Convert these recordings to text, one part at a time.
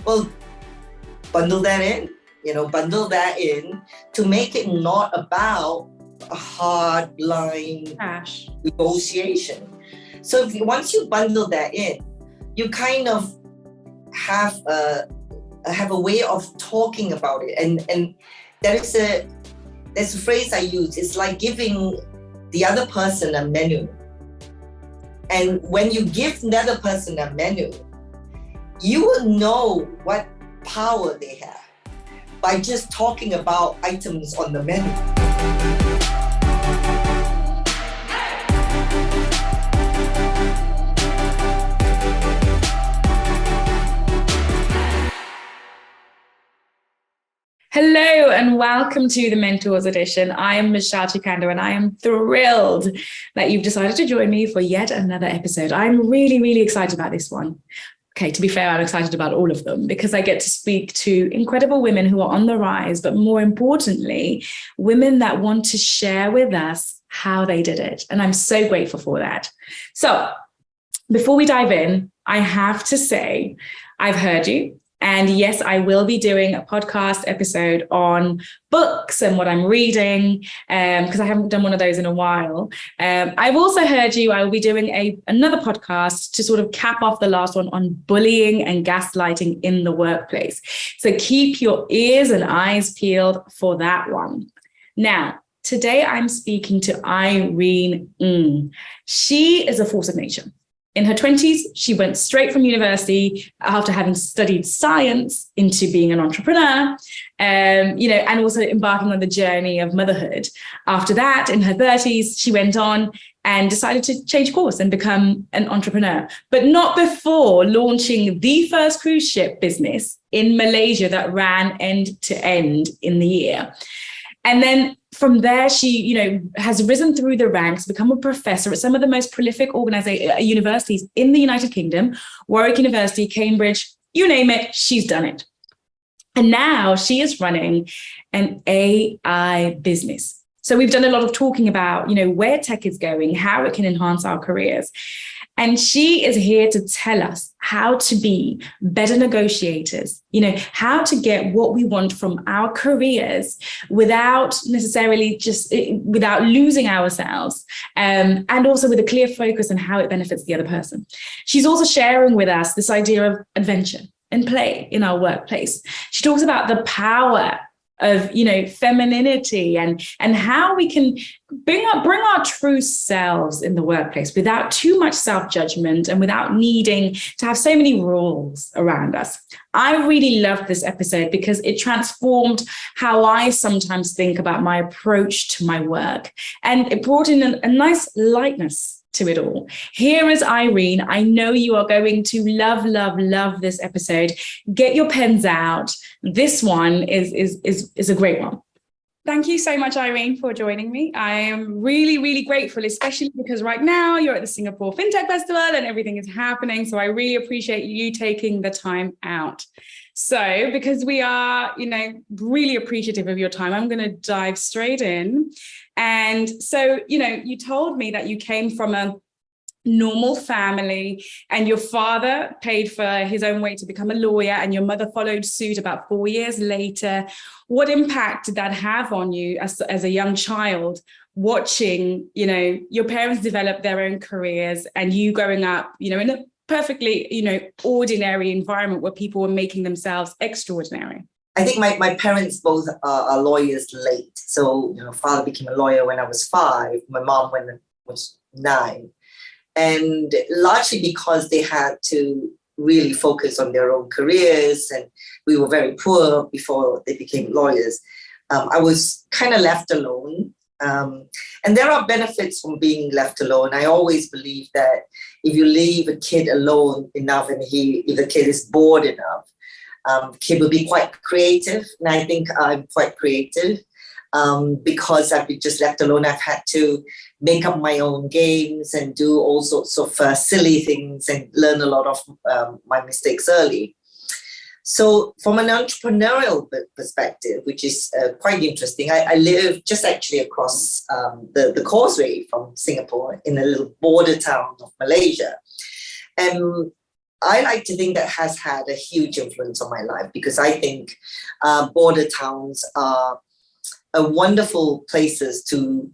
Well, bundle bundle that in to make it not about a hard line negotiation. So once you bundle that in, you kind of have a way of talking about it. And there's a phrase I use. It's like giving the other person a menu. And when you give the other person a menu, you will know what power they have by just talking about items on the menu. Hello and welcome to the Mentors Edition. I am Michelle Chikando and I am thrilled that you've decided to join me for yet another episode. I'm really, really excited about this one. Okay, to be fair, I'm excited about all of them because I get to speak to incredible women who are on the rise, but more importantly, women that want to share with us how they did it. And I'm so grateful for that. So before we dive in, I have to say, I've heard you. And yes, I will be doing a podcast episode on books and what I'm reading, because I haven't done one of those in a while. I've also heard you. I will be doing another podcast to sort of cap off the last one on bullying and gaslighting in the workplace. So keep your ears and eyes peeled for that one. Now, today I'm speaking to Irene. She is a force of nature. In her 20s, she went straight from university after having studied science into being an entrepreneur, and also embarking on the journey of motherhood. After that, in her 30s, she went on and decided to change course and become an entrepreneur, but not before launching the first cruise ship business in Malaysia that ran end to end in the year. And then from there, she, has risen through the ranks, become a professor at some of the most prolific universities in the United Kingdom, Warwick University, Cambridge, you name it, she's done it. And now she is running an AI business. So we've done a lot of talking about, where tech is going, how it can enhance our careers. And she is here to tell us how to be better negotiators, how to get what we want from our careers without necessarily without losing ourselves, and also with a clear focus on how it benefits the other person. She's also sharing with us this idea of adventure and play in our workplace. She talks about the power of, femininity and how we can bring our true selves in the workplace without too much self-judgment and without needing to have so many rules around us. I really loved this episode because it transformed how I sometimes think about my approach to my work, and it brought in a nice lightness to it all. Here is Irene. I know you are going to love, love, love this episode. Get your pens out. This one is a great one. Thank you so much, Irene, for joining me. I am really, really grateful, especially because right now you're at the Singapore FinTech Festival and everything is happening. So I really appreciate you taking the time out. So because we are, really appreciative of your time, I'm going to dive straight in. And so, you told me that you came from a normal family and your father paid for his own way to become a lawyer and your mother followed suit about 4 years later. What impact did that have on you as a young child, watching, your parents develop their own careers and you growing up, in a perfectly, ordinary environment where people were making themselves extraordinary? I think my parents both are lawyers late. So, father became a lawyer when I was 5, my mom when I was 9. And largely because they had to really focus on their own careers and we were very poor before they became lawyers. I was kind of left alone. And there are benefits from being left alone. I always believe that if you leave a kid alone enough and if the kid is bored enough, kid will be quite creative. And I think I'm quite creative because I've been just left alone. I've had to make up my own games and do all sorts of silly things and learn a lot of my mistakes early. So from an entrepreneurial perspective, which is quite interesting, I live just actually across the causeway from Singapore in a little border town of Malaysia. And I like to think that has had a huge influence on my life, because I think border towns are wonderful places to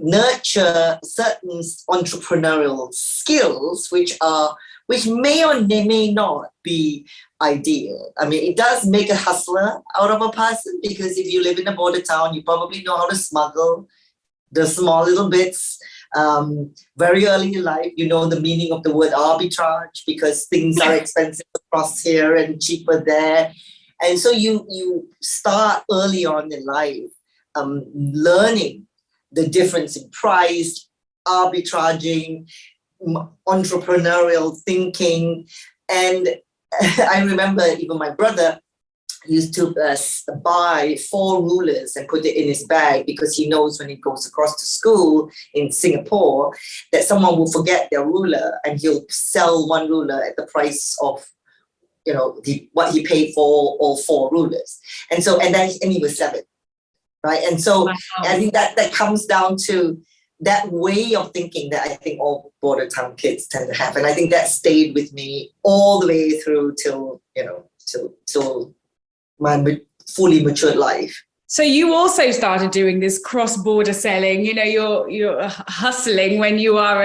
nurture certain entrepreneurial skills, which may or may not be ideal. I mean, it does make a hustler out of a person, because if you live in a border town, you probably know how to smuggle the small little bits. Very early in life, you know the meaning of the word arbitrage, because things are expensive across here and cheaper there. And so you start early on in life learning the difference in price, arbitraging, entrepreneurial thinking. And I remember even my brother used to buy 4 rulers and put it in his bag, because he knows when he goes across to school in Singapore that someone will forget their ruler, and he'll sell 1 ruler at the price of, you know, what he paid for all 4 rulers. And he was 7, right? And so wow. I think that comes down to that way of thinking that I think all border town kids tend to have. And I think that stayed with me all the way through till my fully matured life. So you also started doing this cross-border selling. You know, you're hustling when you are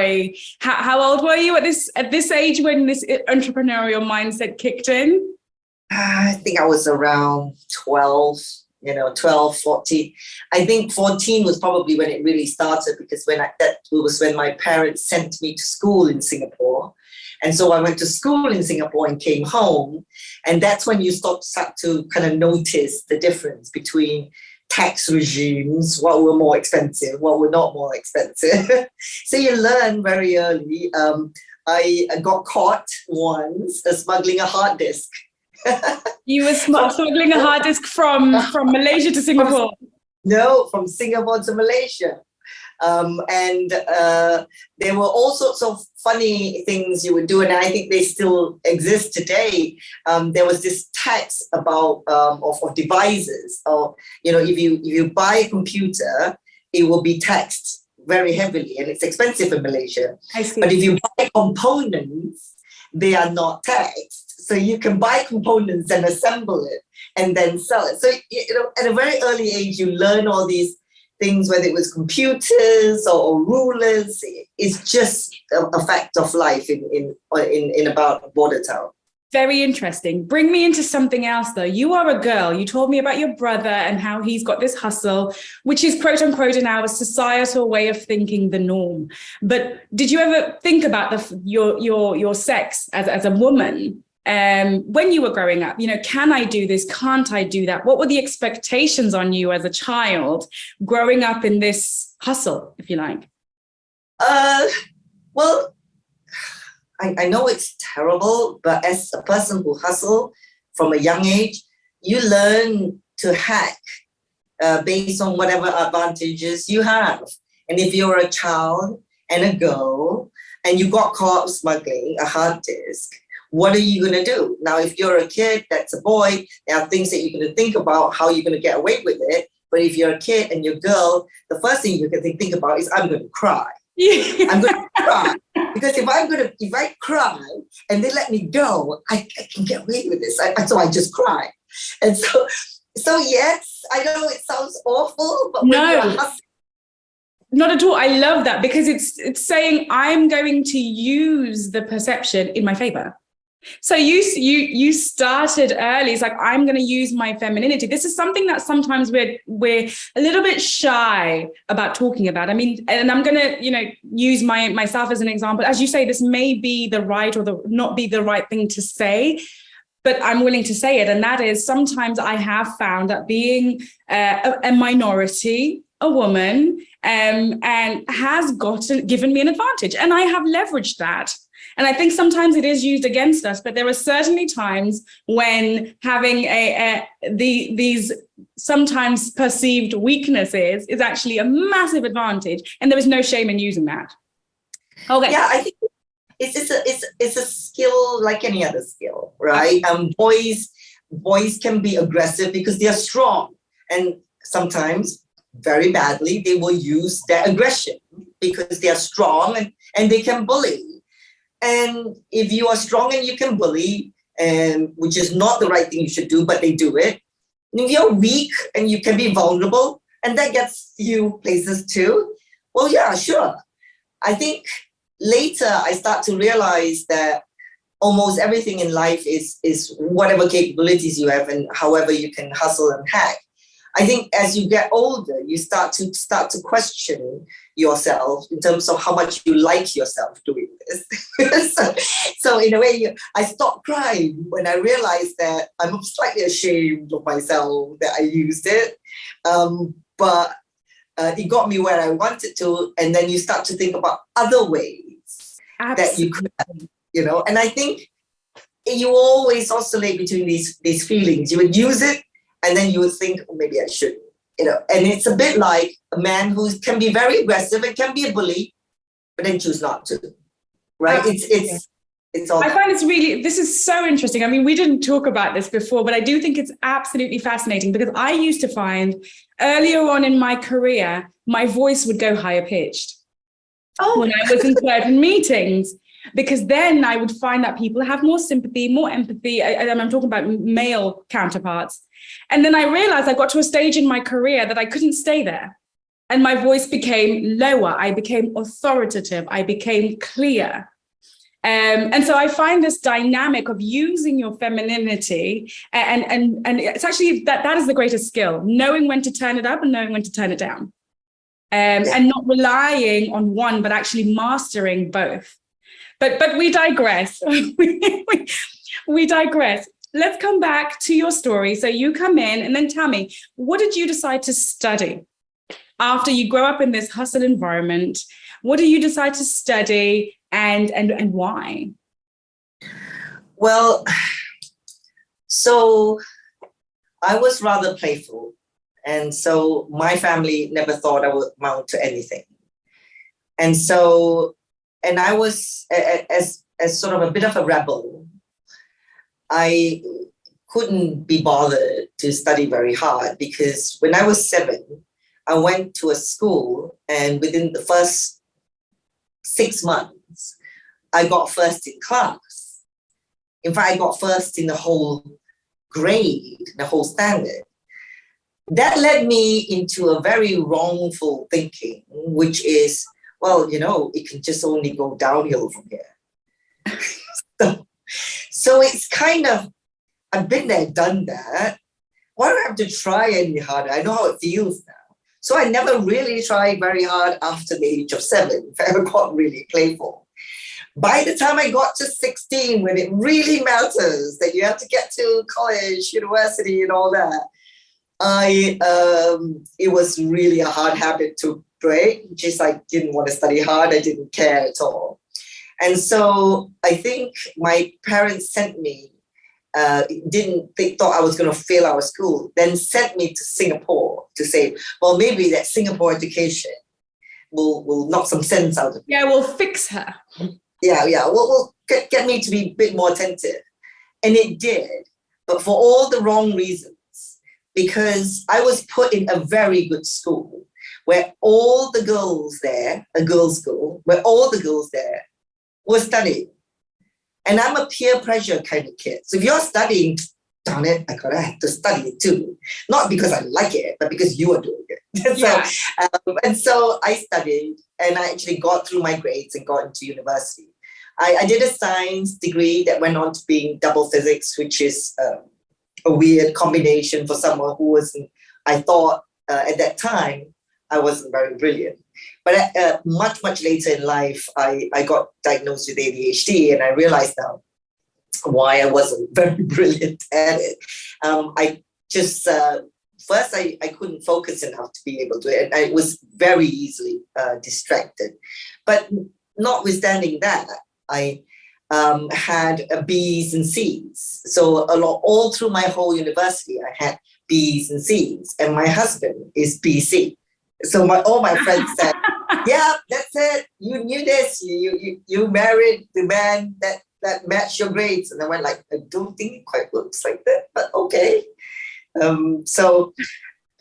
how old were you at this age when this entrepreneurial mindset kicked in? I think I was around 12, 14. I think 14 was probably when it really started, because that was when my parents sent me to school in Singapore. And so I went to school in Singapore and came home. And that's when you start to kind of notice the difference between tax regimes, what were more expensive, what were not more expensive. So you learn very early. I got caught once smuggling a hard disk. You were smuggling a hard disk from Malaysia to Singapore? No, from Singapore to Malaysia. And there were all sorts of funny things you would do, and I think they still exist today. There was this tax about of devices, or if you buy a computer, it will be taxed very heavily, and it's expensive in Malaysia. I see. But if you buy components, they are not taxed. So you can buy components and assemble it and then sell it. So at a very early age, you learn all these things, whether it was computers or rulers. It's just a fact of life in about border town. Very interesting. Bring me into something else, though. You are a girl. You told me about your brother and how he's got this hustle, which is quote unquote in our societal way of thinking the norm. But did you ever think about your sex as a woman? When you were growing up, can I do this? Can't I do that? What were the expectations on you as a child growing up in this hustle, if you like? Well, I know it's terrible, but as a person who hustle from a young age, you learn to hack based on whatever advantages you have. And if you're a child and a girl and you got caught smuggling a hard disk, what are you going to do? Now, if you're a kid, that's a boy, there are things that you're going to think about, how you're going to get away with it. But if you're a kid and you're a girl, the first thing you can think about is, I'm going to cry. Yeah. I'm going to cry. Because if I cry and they let me go, I can get away with this. So I just cry. And so yes, I know it sounds awful, but when you're hustling, not at all. I love that, because it's saying I'm going to use the perception in my favor. So you started early. It's like, I'm going to use my femininity. This is something that sometimes we're a little bit shy about talking about. I mean, and I'm going to use myself as an example. As you say, this may be the right or not be the right thing to say, but I'm willing to say it. And that is, sometimes I have found that being a minority, a woman, and has given me an advantage, and I have leveraged that. And I think sometimes it is used against us, but there are certainly times when having these sometimes perceived weaknesses is actually a massive advantage, and there is no shame in using that. Okay. Yeah, I think it's a skill like any other skill, right? Boys can be aggressive because they are strong, and sometimes very badly they will use their aggression because they are strong and they can bully. And if you are strong and you can bully, and which is not the right thing you should do, but they do it. And if you're weak and you can be vulnerable, and that gets you places too, well, yeah, sure. I think later I start to realize that almost everything in life is whatever capabilities you have and however you can hustle and hack. I think as you get older, you start to question yourself in terms of how much you like yourself doing this. so in a way, I stopped crying when I realized that I'm slightly ashamed of myself that I used it. But it got me where I wanted to. And then you start to think about other ways that you could, and I think you always oscillate between these feelings. You would use it, and then you would think, oh, maybe I shouldn't, And it's a bit like a man who can be very aggressive and can be a bully, but then choose not to, right? It's all. I find this is so interesting. I mean, we didn't talk about this before, but I do think it's absolutely fascinating because I used to find earlier on in my career, my voice would go higher pitched when I was in certain meetings. Because then I would find that people have more sympathy, more empathy, and I'm talking about male counterparts. And then I realized I got to a stage in my career that I couldn't stay there. And my voice became lower. I became authoritative. I became clear. And so I find this dynamic of using your femininity and it's actually that is the greatest skill, knowing when to turn it up and knowing when to turn it down. And not relying on one, but actually mastering both. But we digress. we digress. Let's come back to your story. So you come in and then tell me, what did you decide to study after you grow up in this hustle environment? What did you decide to study and why? Well, so I was rather playful. And so my family never thought I would amount to anything. And I was, as sort of a bit of a rebel, I couldn't be bothered to study very hard because when I was 7, I went to a school and within the first 6 months, I got first in class. In fact, I got first in the whole grade, the whole standard. That led me into a very wrongful thinking, which is, well, it can just only go downhill from here. So it's kind of, I've been there, done that. Why do I have to try any harder? I know how it feels now. So I never really tried very hard after the age of 7. I got really playful. By the time I got to 16, when it really matters that you have to get to college, university, and all that, it was really a hard habit to break. Just I didn't want to study hard. I didn't care at all. And so I think my parents sent me, they thought I was going to fail our school, then sent me to Singapore to say, well, maybe that Singapore education will knock some sense out of me. Yeah, we'll fix her. Yeah. We'll get me to be a bit more attentive. And it did, but for all the wrong reasons, because I was put in a very good school where all the girls there, a girls' school, where all the girls there were studying. And I'm a peer pressure kind of kid. So if you're studying, darn it, I gotta have to study it too. Not because I like it, but because you are doing it. And so I studied and I actually got through my grades and got into university. I did a science degree that went on to being double physics, which is a weird combination for someone who wasn't, I thought at that time, I wasn't very brilliant. But much, much later in life, I got diagnosed with ADHD and I realized now why I wasn't very brilliant at it. I just, first, I couldn't focus enough to be able to, and I was very easily distracted. But notwithstanding that, I had B's and C's. So all through my whole university, I had B's and C's. And my husband is BC. So all my friends said, yeah, that's it. You knew this. You married the man that matched your grades. And I went like, I don't think it quite looks like that, but okay. So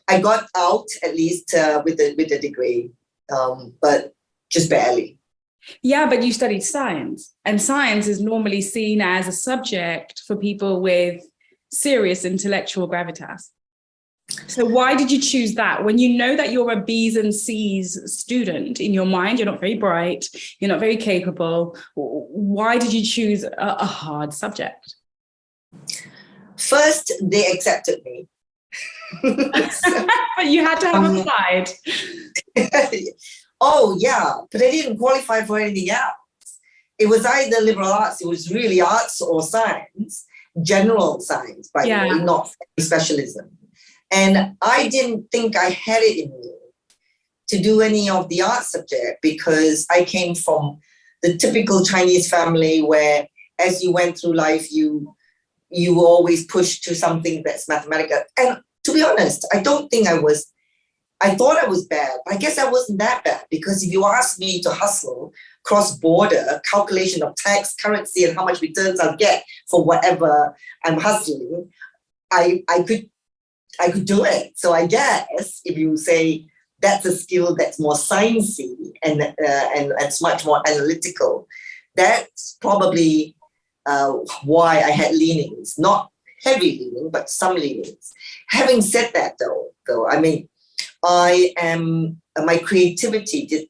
I got out at least with a degree, but just barely. Yeah, but you studied science, and science is normally seen as a subject for people with serious intellectual gravitas. So why did you choose that when you know that you're a B's and C's student in your mind? You're not very bright, you're not very capable. Why did you choose a hard subject? First, they accepted me. But you had to have a side. Oh, yeah, but I didn't qualify for anything else. It was either liberal arts, it was really arts or science, general science, by the way, not specialism. And I didn't think I had it in me to do any of the art subject because I came from the typical Chinese family where as you went through life, you were always pushed to something that's mathematical. And to be honest, I thought I was bad. I guess I wasn't that bad because if you ask me to hustle cross-border calculation of tax, currency, and how much returns I'll get for whatever I'm hustling, I could do it. So I guess if you say that's a skill that's more sciencey and it's much more analytical, that's probably why I had leanings, not heavy leaning, but some leanings. Having said that, though, I mean, my creativity did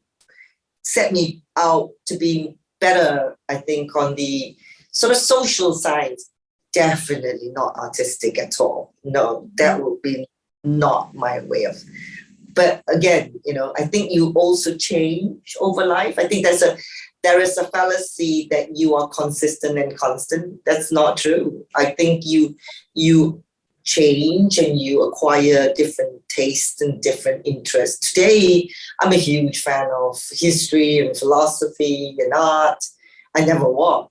set me out to be better, I think, on the sort of social science. Definitely not artistic at all. No, that would be not my way of. But again, I think you also change over life. I think there is a fallacy that you are consistent and constant. That's not true. I think you change and you acquire different tastes and different interests. Today, I'm a huge fan of history and philosophy and art. I never was,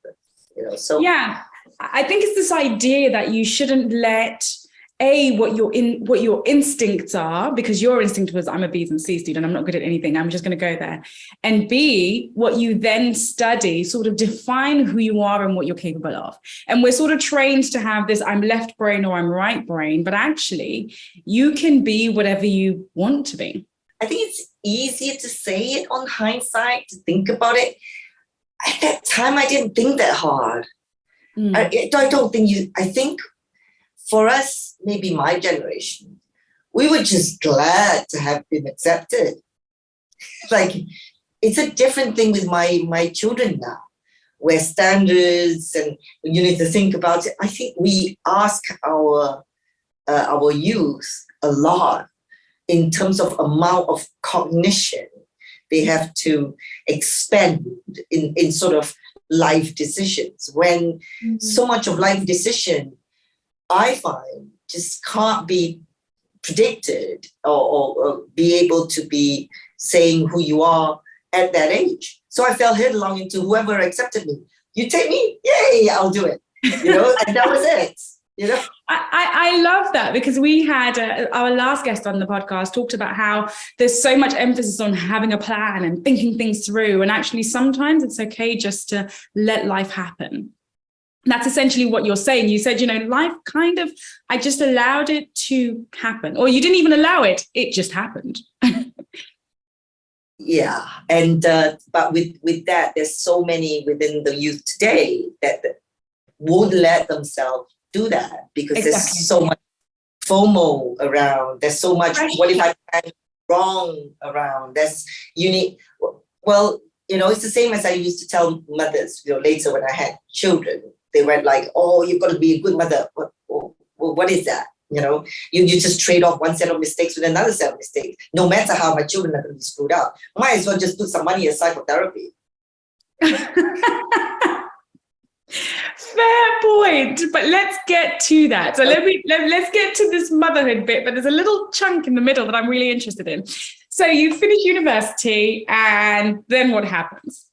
so. Yeah, I think it's this idea that you shouldn't let what your instincts are, because your instinct was I'm a B's and C's student, I'm not good at anything, I'm just going to go there, and B, what you then study sort of define who you are and what you're capable of. And we're sort of trained to have this I'm left brain or I'm right brain, but actually you can be whatever you want to be. I think it's easier to say it on hindsight, to think about it. At that time I didn't think that hard. I don't think I think for us, maybe my generation, we were just glad to have been accepted. Like, it's a different thing with my children now, where standards and you need to think about it. I think we ask our youth a lot in terms of amount of cognition they have to expend in sort of life decisions, when so much of life decision I find just can't be predicted or be able to be saying who you are at that age. So I fell headlong into whoever accepted me. You take me, yay, I'll do it. And that was it. I love that, because we had our last guest on the podcast talked about how there's so much emphasis on having a plan and thinking things through, and actually sometimes it's okay just to let life happen. That's essentially what you're saying. You said, life kind of, I just allowed it to happen, or you didn't even allow it, it just happened. Yeah, and but with that, there's so many within the youth today that won't let themselves do that because there's so much FOMO around. There's so much, what if I can wrong around? Well, it's the same as I used to tell mothers, later when I had children. They went like, oh, you've got to be a good mother. What is that? You just trade off one set of mistakes with another set of mistakes. No matter how my children are going to be screwed up, might as well just put some money aside for therapy. Fair point, but let's get to that. So let's get to this motherhood bit, but there's a little chunk in the middle that I'm really interested in. So you finish university, and then what happens?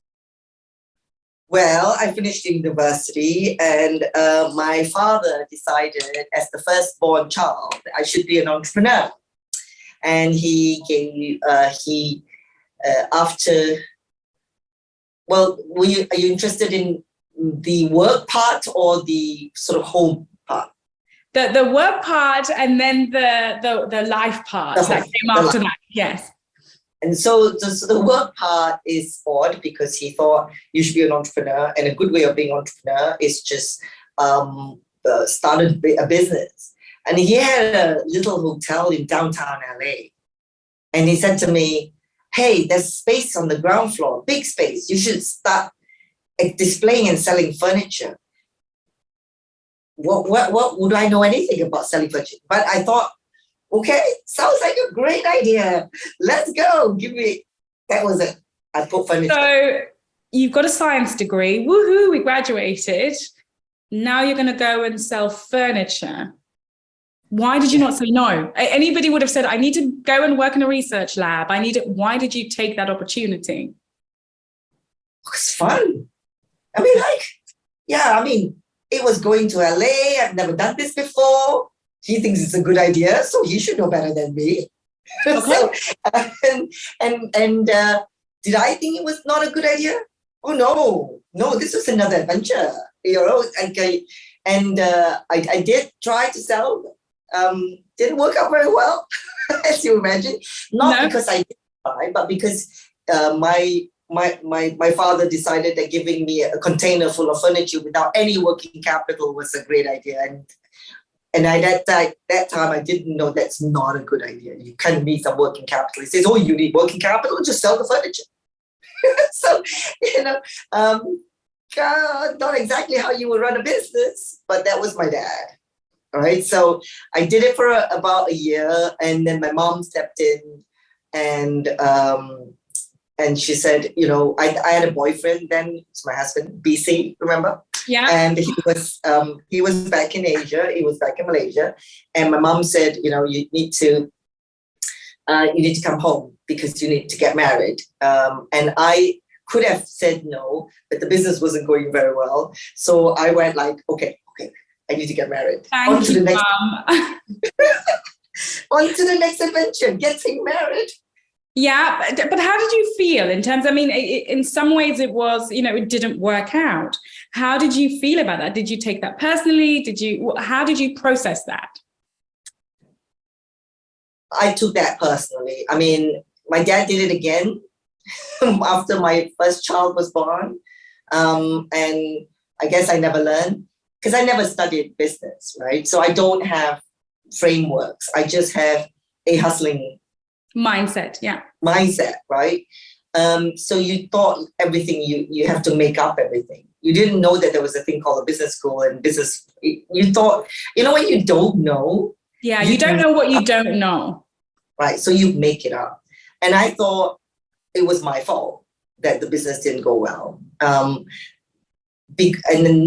Well, I finished university, and my father decided, as the firstborn child, that I should be an entrepreneur. And after. Well, are you interested in the work part or the sort of home part? The work part, and then the life part that came after that. Yes. And so the work part is odd because he thought you should be an entrepreneur, and a good way of being an entrepreneur is just start a business. And he had a little hotel in downtown LA. And he said to me, hey, there's space on the ground floor, big space. You should start displaying and selling furniture. What would I know anything about selling furniture? But I thought, okay, sounds like a great idea. Let's go. Give me. That was it. I put furniture. So you've got a science degree. Woohoo, we graduated. Now you're going to go and sell furniture. Why did you not say no? Anybody would have said, I need to go and work in a research lab. Why did you take that opportunity? It's fun. It was going to LA. I've never done this before. He thinks it's a good idea, so he should know better than me. Okay. Did I think it was not a good idea? Oh no, this was another adventure. I did try to sell. Didn't work out very well, as you imagine. Because I didn't try, but because my father decided that giving me a container full of furniture without any working capital was a great idea. And at that time, I didn't know that's not a good idea. You kind of need some working capital. He says, oh, you need working capital? Just sell the furniture. So, not exactly how you would run a business, but that was my dad. All right. So I did it for about a year, and then my mom stepped in and she said, I had a boyfriend then. It's my husband, BC, remember? Yeah. And he was back in Asia. He was back in Malaysia. And my mom said, you need to come home because you need to get married. And I could have said no, but the business wasn't going very well. So I went like, okay, I need to get married. On to the next adventure, getting married. Yeah, but how did you feel in terms, in some ways it was, it didn't work out. How did you feel about that? Did you take that personally? How did you process that? I took that personally. My dad did it again after my first child was born. And I guess I never learned because I never studied business, right? So I don't have frameworks. I just have a hustling mindset, right? So you thought everything, you have to make up everything. You didn't know that there was a thing called a business school and business. You thought, when you don't know. Yeah, you don't know what you don't know. Right, so you make it up. And I thought it was my fault that the business didn't go well. And then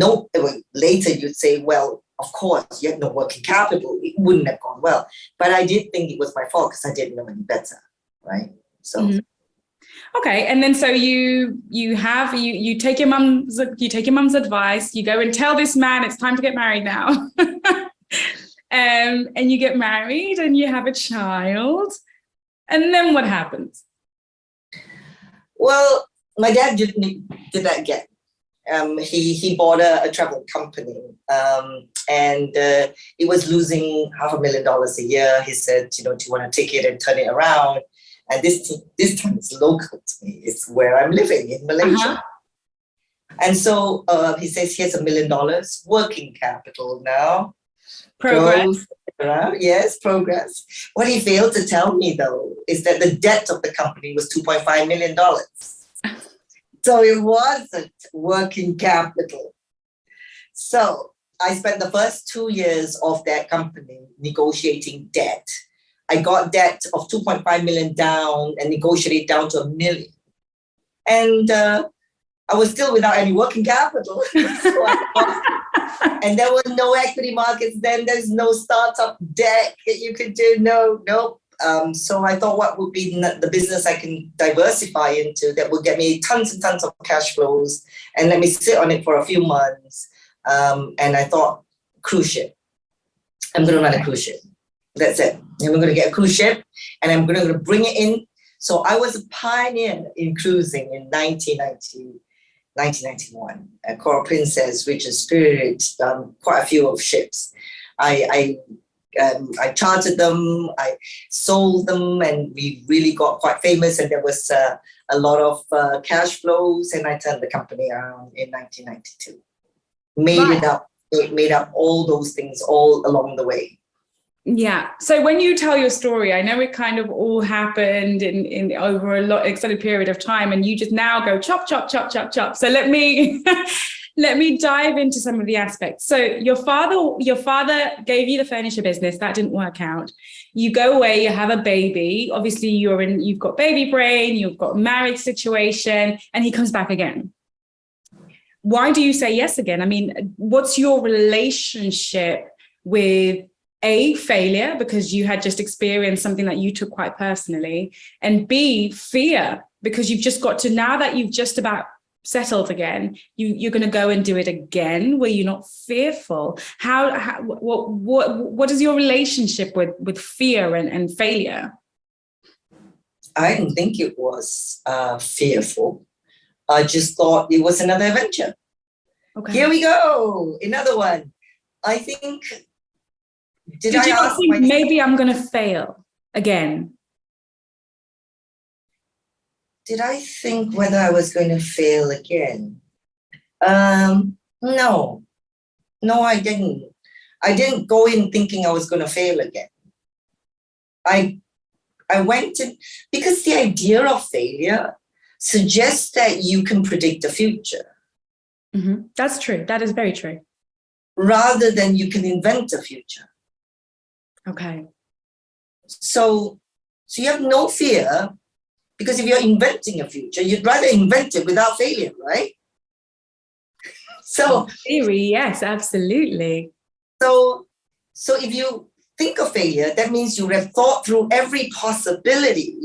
later you'd say, well, of course, you had no working capital. It wouldn't have gone well. But I did think it was my fault because I didn't know any better, right? So. Mm-hmm. Okay, and then so you take your mum's advice. You go and tell this man it's time to get married now, and you get married and you have a child, and then what happens? Well, my dad did that again. He bought a travel company, and it was losing $500,000 a year. He said, do you want to take it and turn it around? And this time it's local to me. It's where I'm living in Malaysia. Uh-huh. And so he says, here's $1 million working capital now. Progress. Yes, progress. What he failed to tell me, though, is that the debt of the company was $2.5 million. So it wasn't working capital. So I spent the first 2 years of that company negotiating debt. I got debt of 2.5 million down and negotiated down to $1 million. And I was still without any working capital. And there were no equity markets then. There's no startup debt that you could do. Nope. So I thought, what would be the business I can diversify into that will get me tons and tons of cash flows and let me sit on it for a few months. And I thought, cruise ship. I'm going to run a cruise ship. That's it. And we're going to get a cruise ship and I'm going to bring it in. So I was a pioneer in cruising in 1991. Coral Princess, Richard Spirit, quite a few of ships. I I chartered them, I sold them, and we really got quite famous. And there was a lot of cash flows, and I turned the company around in 1992. Made up all those things all along the way. Yeah. So when you tell your story, I know it kind of all happened in over a extended period of time, and you just now go chop, chop, chop, chop, chop. So let me let me dive into some of the aspects. So your father gave you the furniture business. That didn't work out. You go away, you have a baby. Obviously, you've got baby brain, you've got marriage situation, and he comes back again. Why do you say yes again? I mean, what's your relationship with failure, because you had just experienced something that you took quite personally, and B, fear, because you've just got to, now that you've just about settled again, you're going to go and do it again. Were you not fearful? What is your relationship with fear and failure? I didn't think it was fearful. I just thought it was another adventure. Okay. Here we go, another one. I think. Did you not think maybe I'm going to fail again? Did I think whether I was going to fail again? No, I didn't. I didn't go in thinking I was going to fail again. I went in because the idea of failure suggests that you can predict the future. Mm-hmm. That's true. That is very true. Rather than you can invent a future. Okay. So you have no fear, because if you're inventing a future, you'd rather invent it without failure, right? So theory, yes, absolutely. So if you think of failure, that means you have thought through every possibility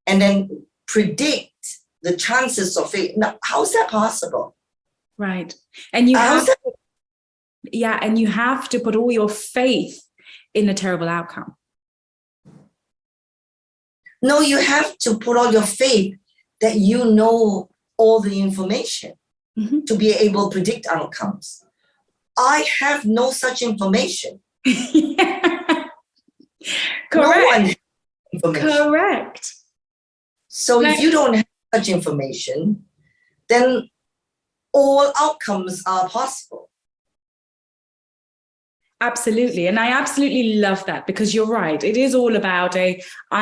and then predict the chances of failure. Now, how is that possible? Right. And you have to put all your faith in a terrible outcome. No, you have to put all your faith that you know all the information to be able to predict outcomes. I have no such information. Correct. No one has information. Correct. So if you don't have such information, then all outcomes are possible. Absolutely. And I absolutely love that, because you're right. It is all about I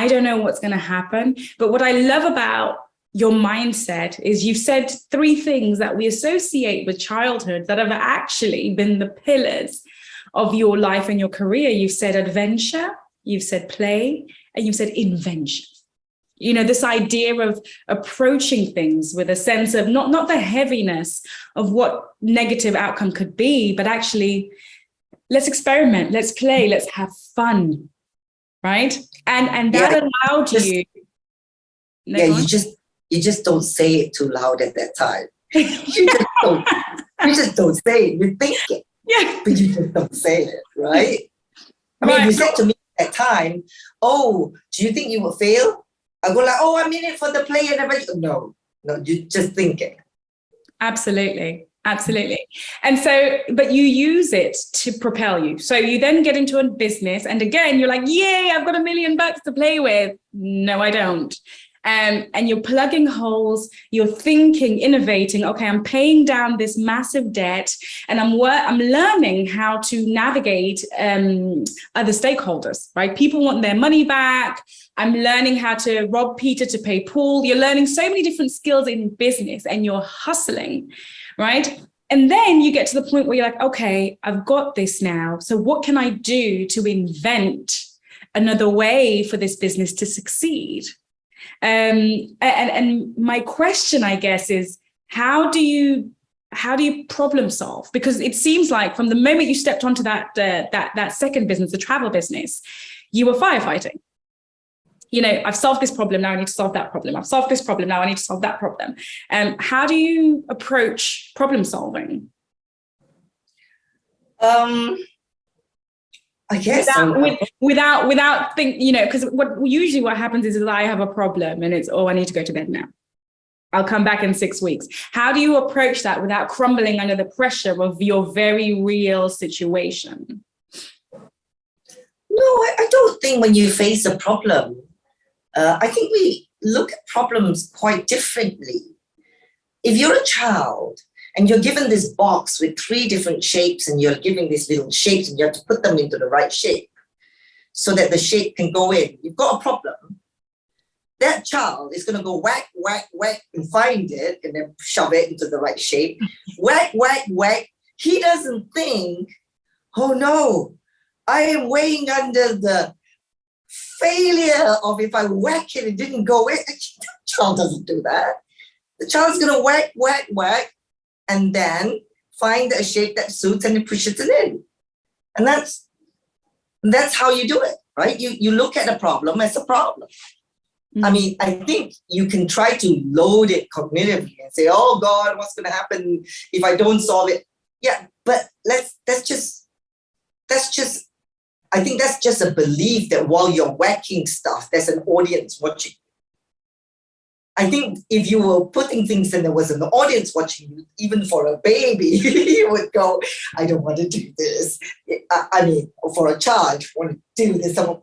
don't know what's going to happen. But what I love about your mindset is you've said 3 things that we associate with childhood that have actually been the pillars of your life and your career. You've said adventure, you've said play, and you've said invention. You know, this idea of approaching things with a sense of not the heaviness of what negative outcome could be, but actually, let's experiment, let's play, let's have fun, right? And that allowed you. You just don't say it too loud at that time. You just don't say it. You think it, but you just don't say it, right? I mean, if you said to me at that time, "Oh, do you think you will fail?" I go like, "Oh, I'm in it for the play and everything." No, you just think it. Absolutely. And so, but you use it to propel you. So you then get into a business, and again, you're like, yay, I've got $1 million to play with. No, I don't. And you're plugging holes, you're thinking, innovating. Okay, I'm paying down this massive debt, and I'm learning how to navigate other stakeholders, right? People want their money back. I'm learning how to rob Peter to pay Paul. You're learning so many different skills in business, and you're hustling, right? And then you get to the point where you're like, okay, I've got this now. So what can I do to invent another way for this business to succeed? And my question, I guess, is how do you problem solve? Because it seems like from the moment you stepped onto that second business, the travel business, you were firefighting. You know, I've solved this problem, now I need to solve that problem. I've solved this problem, now I need to solve that problem. How do you approach problem solving? I guess without think, you know, because what happens is I have a problem and it's, I need to go to bed now. I'll come back in 6 weeks. How do you approach that without crumbling under the pressure of your very real situation? think when you face a problem, I think we look at problems quite differently. If you're a child and you're given this box with 3 different shapes and you're given these little shapes and you have to put them into the right shape so that the shape can go in, you've got a problem. That child is going to go whack, whack, whack and find it and then shove it into the right shape. Whack, whack, whack. He doesn't think, oh no, I am weighing under the failure of if I whack it, it didn't go in. The child doesn't do that. The child's going to whack, whack, whack, and then find a shape that suits and then pushes it in. And that's how you do it, right? You look at a problem as a problem. I mean, I think you can try to load it cognitively and say, oh God, what's going to happen if I don't solve it? Yeah, but that's just, I think that's just a belief that while you're whacking stuff, there's an audience watching. I think if you were putting things and there was an audience watching you, even for a baby, you would go, I don't want to do this. I mean, for a child, I want to do this. And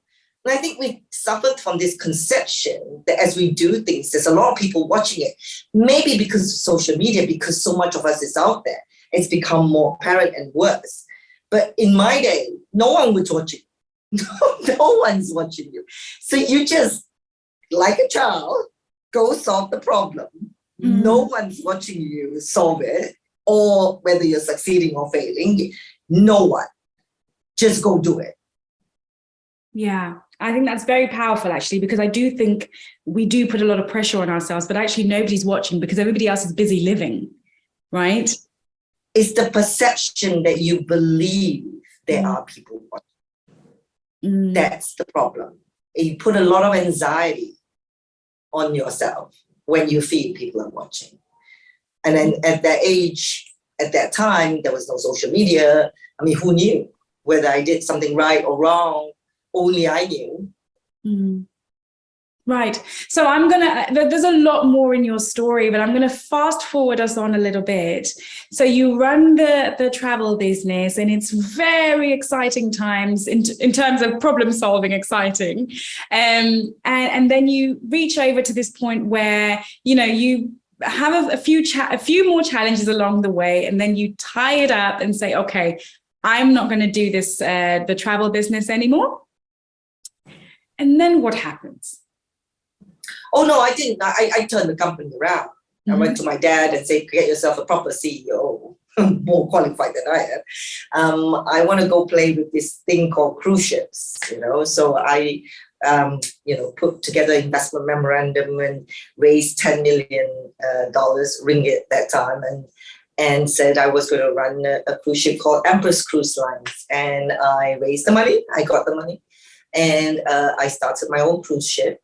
I think we suffered from this conception that as we do things, there's a lot of people watching it. Maybe because of social media, because so much of us is out there, it's become more apparent and worse. But in my day, no one was watching. No one's watching you. So you just, like a child, go solve the problem. No one's watching you solve it, or whether you're succeeding or failing. No one. Just go do it. Yeah, I think that's very powerful, actually, because I do think we do put a lot of pressure on ourselves, but actually nobody's watching because everybody else is busy living, right? It's the perception that you believe there are people watching. That's the problem. You put a lot of anxiety on yourself when you feel people are watching. And then at that age, at that time, there was no social media. I mean, who knew whether I did something right or wrong? Only I knew. Right. So there's a lot more in your story, but I'm going to fast forward us on a little bit. So you run the travel business, and it's very exciting times in terms of problem solving, exciting. And then you reach over to this point where, you have a few more challenges along the way, and then you tie it up and say, okay, I'm not going to do this, the travel business anymore. And then what happens? Oh, no, I didn't. I turned the company around. I went to my dad and said, get yourself a proper CEO, more qualified than I am. I want to go play with this thing called cruise ships, So I, put together investment memorandum and raised $10 million ringgit that time, and said I was going to run a cruise ship called Empress Cruise Lines. And I raised the money. I got the money. And I started my own cruise ship.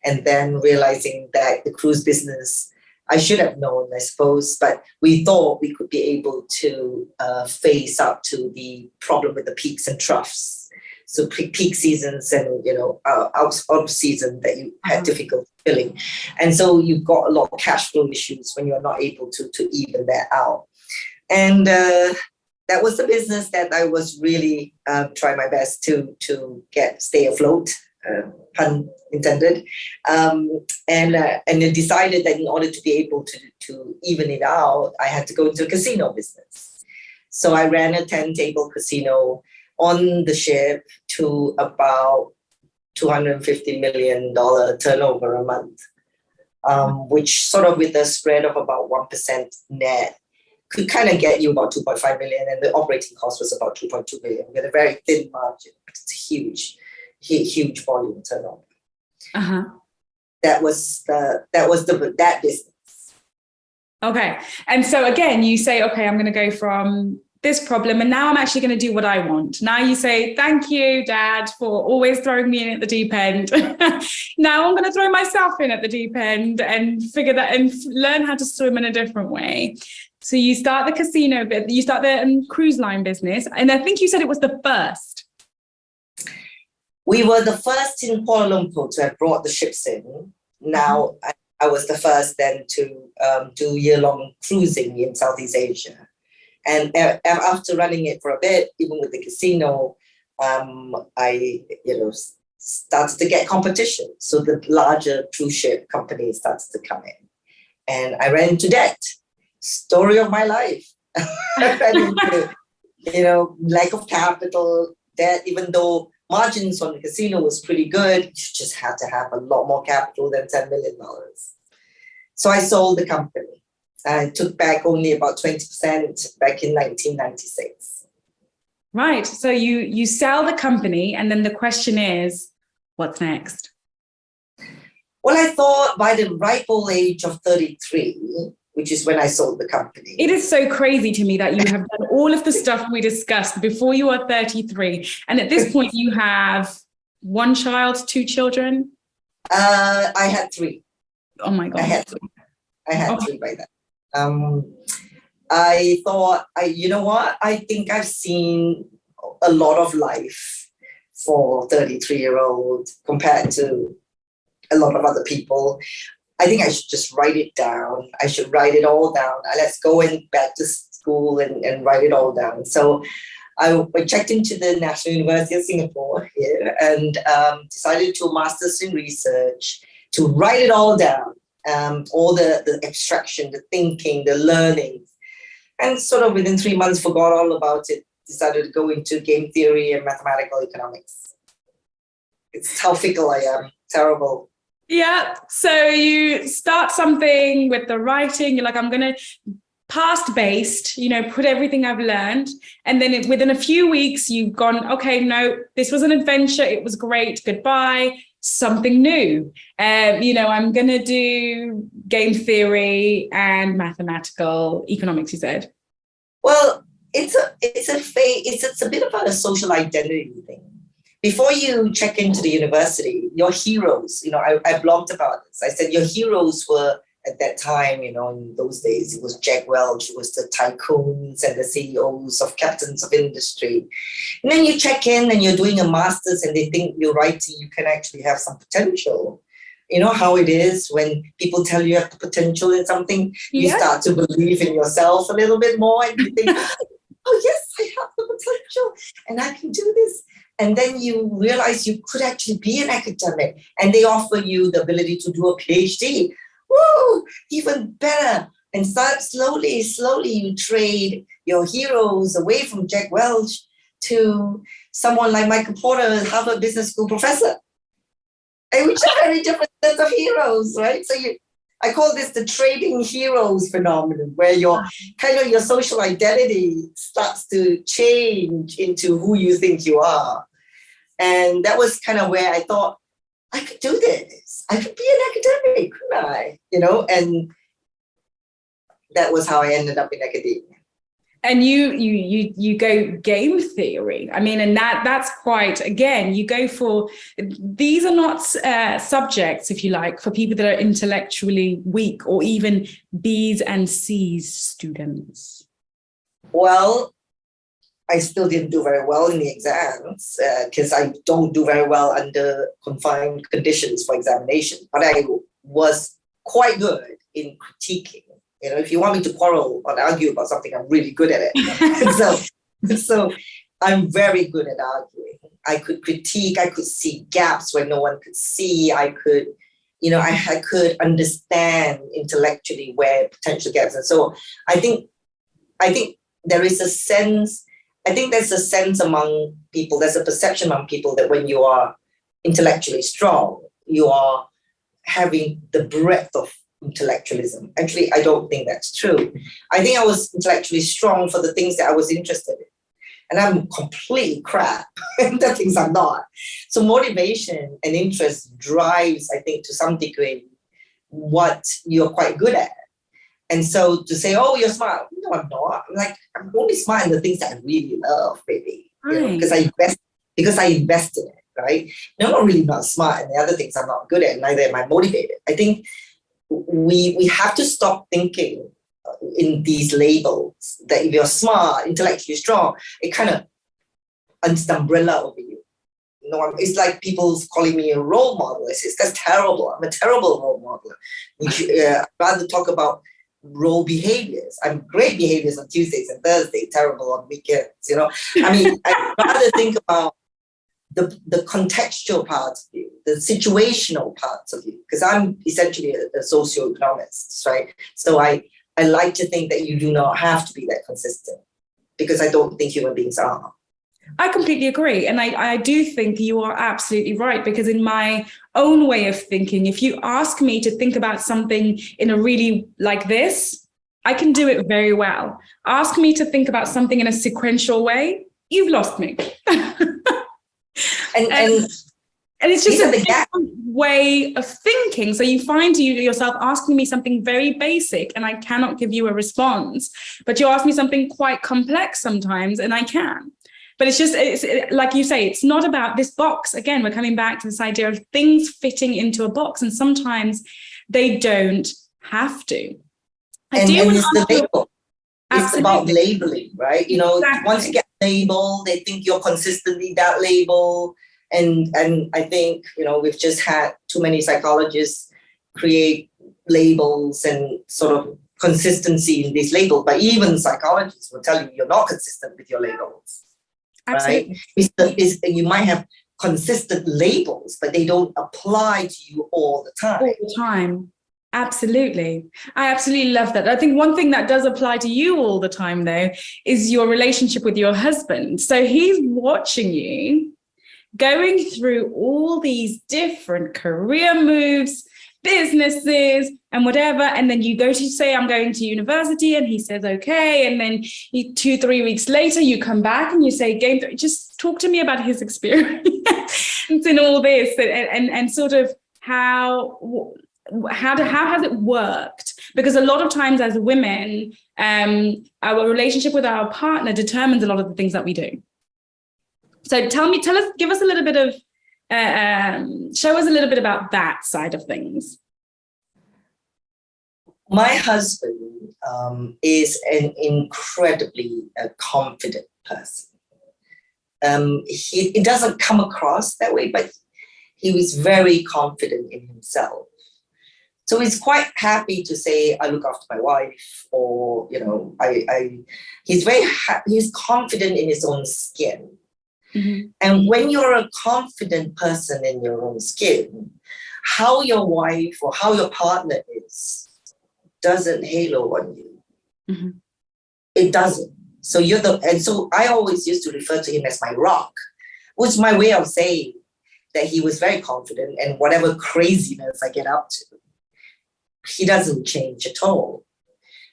And then realizing that the cruise business, I should have known, I suppose, but we thought we could be able to face up to the problem with the peaks and troughs. So peak seasons and, out season that you had difficulty filling. And so you've got a lot of cash flow issues when you're not able to even that out. And that was the business that I was really trying my best to stay afloat, pun intended, and then decided that in order to be able to even it out, I had to go into a casino business. So I ran a 10-table casino on the ship to about $250 million turnover a month, which sort of with a spread of about 1% net could kind of get you about 2.5 million, and the operating cost was about 2.2 million with a very thin margin. It's huge volume turnover. That was that business. Okay. And so again, you say, okay, I'm going to go from this problem, and now I'm actually going to do what I want. Now you say, thank you, Dad, for always throwing me in at the deep end. Now I'm going to throw myself in at the deep end and figure that and learn how to swim in a different way. So you start the casino bit, you start the cruise line business, and I think you said it was the first. We were the first in Kuala Lumpur to have brought the ships in. Now I was the first then to do year-long cruising in Southeast Asia. And after running it for a bit, even with the casino, I, started to get competition. So the larger cruise ship companies started to come in, and I ran into debt. Story of my life. I ran into, lack of capital, debt. Even though margins on the casino was pretty good, you just had to have a lot more capital than $10 million. So I sold the company. I took back only about 20% back in 1996. Right. So you sell the company, and then the question is, what's next? Well, I thought by the ripe old age of 33, which is when I sold the company. It is so crazy to me that you have done all of the stuff we discussed before you are 33. And at this point, you have one child, two children? I had three. Oh my God. I had three by then. I thought, you know what? I think I've seen a lot of life for a 33-year-old compared to a lot of other people. I think I should just write it down. I should write it all down. Let's go back to school and write it all down. So I checked into the National University of Singapore here and decided to master's in research, to write it all down, all the abstraction, the thinking, the learning. And sort of within 3 months, forgot all about it, decided to go into game theory and mathematical economics. It's how fickle I am, terrible. Yeah. So you start something with the writing, you're like, I'm going to past-based, put everything I've learned. And then within a few weeks, you've gone, okay, no, this was an adventure. It was great. Goodbye. Something new. I'm going to do game theory and mathematical economics, you said. Well, it's a bit of a social identity thing. Before you check into the university, your heroes, I blogged about this. I said your heroes were at that time, in those days, it was Jack Welch, it was the tycoons and the CEOs of captains of industry. And then you check in and you're doing a master's and they think you're writing, you can actually have some potential. You know how it is when people tell you have the potential in something, you start to believe in yourself a little bit more and you think, oh yes, I have the potential and I can do this. And then you realize you could actually be an academic and they offer you the ability to do a PhD. Woo, even better. And start slowly you trade your heroes away from Jack Welch to someone like Michael Porter, Harvard Business School professor. And which are very different sets of heroes, right? So I call this the trading heroes phenomenon, where your social identity starts to change into who you think you are. And that was kind of where I thought, I could do this. I could be an academic, couldn't I? And that was how I ended up in academia. And you go game theory. I mean, and that's quite, again, you go for, these are not subjects, if you like, for people that are intellectually weak or even B's and C's students. Well, I still didn't do very well in the exams because I don't do very well under confined conditions for examination. But I was quite good in critiquing. If you want me to quarrel or argue about something, I'm really good at it. so I'm very good at arguing. I could critique. I could see gaps where no one could see. I could, I could understand intellectually where potential gaps. And so I think there is a sense. I think there's a sense among people, there's a perception among people that when you are intellectually strong, you are having the breadth of intellectualism. Actually, I don't think that's true. I think I was intellectually strong for the things that I was interested in. And I'm completely crap in the things I'm not. So motivation and interest drives, I think, to some degree, what you're quite good at. And so to say, oh, you're smart. No, I'm not. I'm only smart in the things that I really love, baby. Because I invest in it, right? No, I'm really not smart in the other things I'm not good at, neither am I motivated. I think we have to stop thinking in these labels that if you're smart, intellectually strong, it kind of puts the umbrella over you. It's like people calling me a role model. That's terrible. I'm a terrible role model. I'd rather talk about role behaviors. I'm great behaviors on Tuesdays and Thursdays, terrible on weekends. I'd rather think about the contextual parts of you, the situational parts of you, because I'm essentially a socioeconomist, right? So I like to think that you do not have to be that consistent, because I don't think human beings are. I completely agree. And I do think you are absolutely right, because in my own way of thinking, if you ask me to think about something in a really like this, I can do it very well. Ask me to think about something in a sequential way, you've lost me. And it's just a different way of thinking. So you find yourself asking me something very basic and I cannot give you a response, but you ask me something quite complex sometimes and I can. But it's like you say, it's not about this box. Again, we're coming back to this idea of things fitting into a box, and sometimes they don't have to. And it's the label. It's about labeling, right? You know, exactly. Once you get labeled, they think you're consistently that label. And I think, you know, we've just had too many psychologists create labels and sort of consistency in these labels. But even psychologists will tell you you're not consistent with your labels. Absolutely. Right? You might have consistent labels, but they don't apply to you all the time. All the time. Absolutely. I absolutely love that. I think one thing that does apply to you all the time, though, is your relationship with your husband. So he's watching you going through all these different career moves, businesses and whatever. And then you go to say, I'm going to university, and he says, okay. And then 2-3 weeks later, you come back and you say, just talk to me about his experience in all this, and sort of how has it worked? Because a lot of times as women, our relationship with our partner determines a lot of the things that we do. So give us a little bit of, show us a little bit about that side of things. My husband is an incredibly confident person. It doesn't come across that way, but he was very confident in himself. So he's quite happy to say, I look after my wife, or, you know, he's very happy, he's confident in his own skin. Mm-hmm. And when you're a confident person in your own skin, how your wife or how your partner is doesn't halo on you. Mm-hmm. It doesn't. So and so I always used to refer to him as my rock, which is my way of saying that he was very confident, and whatever craziness I get up to, he doesn't change at all.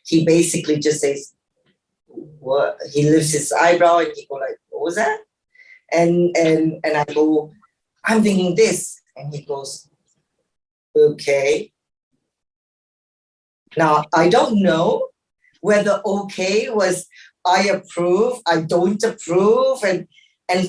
He basically just says, what? He lifts his eyebrow and he go like, what was that? And I go, I'm thinking this. And he goes, okay. Now, I don't know whether okay was I approve, I don't approve. And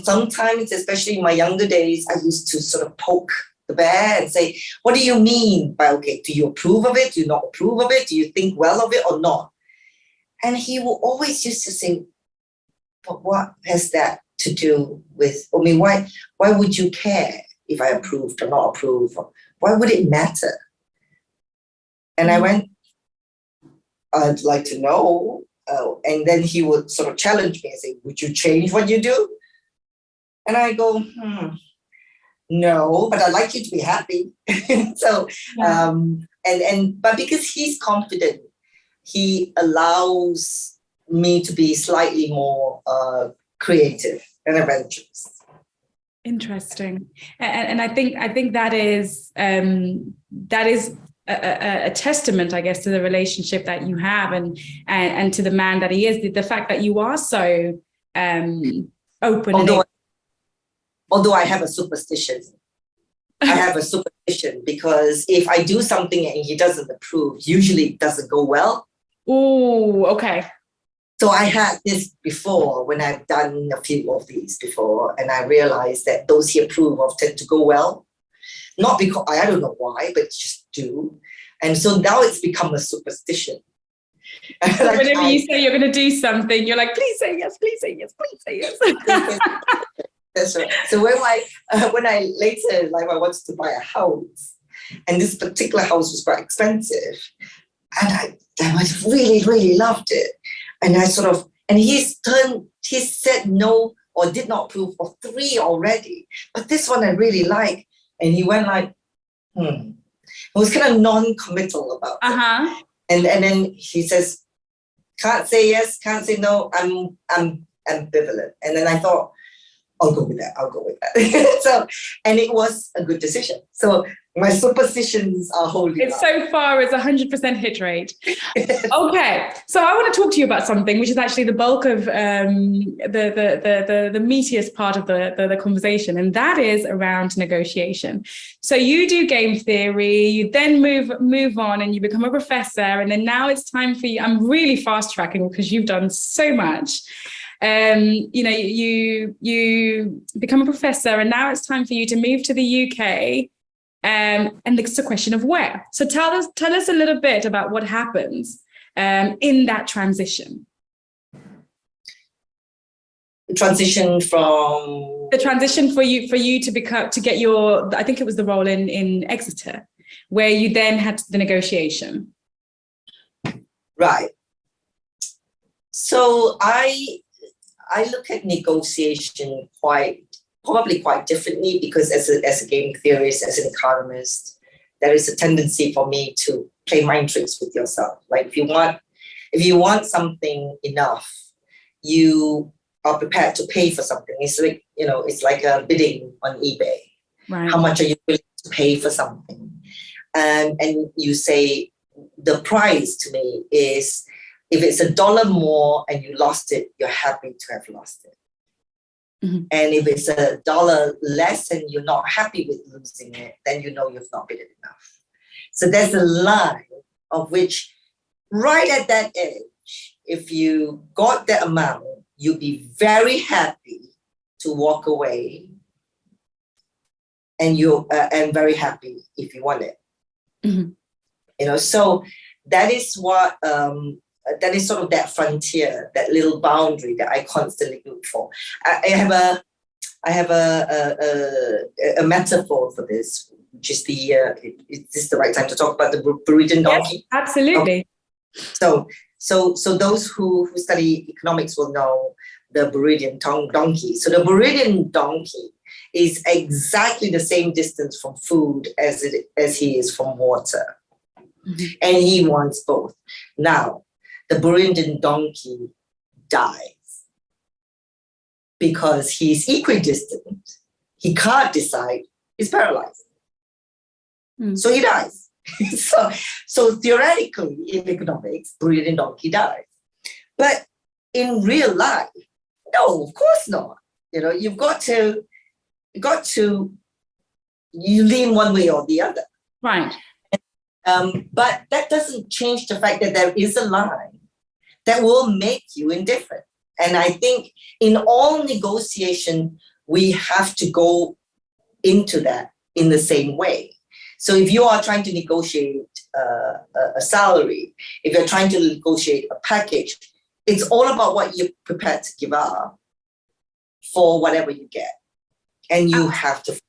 sometimes, especially in my younger days, I used to sort of poke the bear and say, what do you mean by okay? Do you approve of it? Do you not approve of it? Do you think well of it or not? And he will always used to say, but what has that to do with, I mean, why would you care if I approved or not approved? Why would it matter? And I went, I'd like to know. And then he would sort of challenge me and say, would you change what you do? And I go, no, but I'd like you to be happy. So, yeah. But because he's confident, he allows me to be slightly more creative and adventurous. Interesting, and I think that is a testament, I guess, to the relationship that you have and to the man that he is. The fact that you are so open. Although I have a superstition. I have a superstition because if I do something and he doesn't approve, usually it doesn't go well. Oh, okay. So I had this before when I've done a few of these before, and I realized that those he approve of tend to go well. Not because, I don't know why, but just do. And so now it's become a superstition. So like whenever you say you're going to do something, you're like, please say yes, please say yes, please say yes. That's right. So when I later in life I wanted to buy a house, and this particular house was quite expensive, and I really, really loved it. And I sort of, and he said no, or did not approve of 3 already, but this one I really like. And he went like, He was kind of non-committal about it. And then he says, can't say yes, can't say no. I'm ambivalent. And then I thought, I'll go with that. So, and it was a good decision. So my superstitions are holding It's up. so far as 100% hit rate. Okay, so I want to talk to you about something which is actually the bulk of the meatiest part of the conversation, and that is around negotiation. So you do game theory, you then move on and you become a professor, and then now it's time for you. I'm really fast tracking because you've done so much. You become a professor, and now it's time for you to move to the UK. And it's a question of where. So tell us a little bit about what happens in that transition. Transition for you to get your, I think it was the role in Exeter, where you then had the negotiation. Right. So I look at negotiation probably quite differently, because as a game theorist, as an economist, there is a tendency for me to play mind tricks with yourself. Like if you want something enough, you are prepared to pay for something. It's like, it's like a bidding on eBay. Right. How much are you willing to pay for something? And you say the price to me is, if it's $1 more and you lost it, you're happy to have lost it. Mm-hmm. And if it's $1 less and you're not happy with losing it, then you've not bid enough. So there's a line of which, right at that edge, if you got that amount, you'd be very happy to walk away, and and very happy if you want it. Mm-hmm. So that is what. That is sort of that frontier, that little boundary that I constantly look for. I have a metaphor for this, which is is this the right time to talk about the Burundian donkey? Yes, absolutely. Okay. So those who study economics will know the Burundian donkey. So the Burundian donkey is exactly the same distance from food as he is from water, mm-hmm. and he wants both. Now, the Burundian donkey dies because he's equidistant. He can't decide. He's paralyzed. So he dies. so theoretically, in economics, Burundian donkey dies. But in real life, no, of course not. You've got to you lean one way or the other. Right. But that doesn't change the fact that there is a line that will make you indifferent. And I think in all negotiation, we have to go into that in the same way. So if you are trying to negotiate a salary, if you're trying to negotiate a package, it's all about what you're prepared to give up for whatever you get. And you have to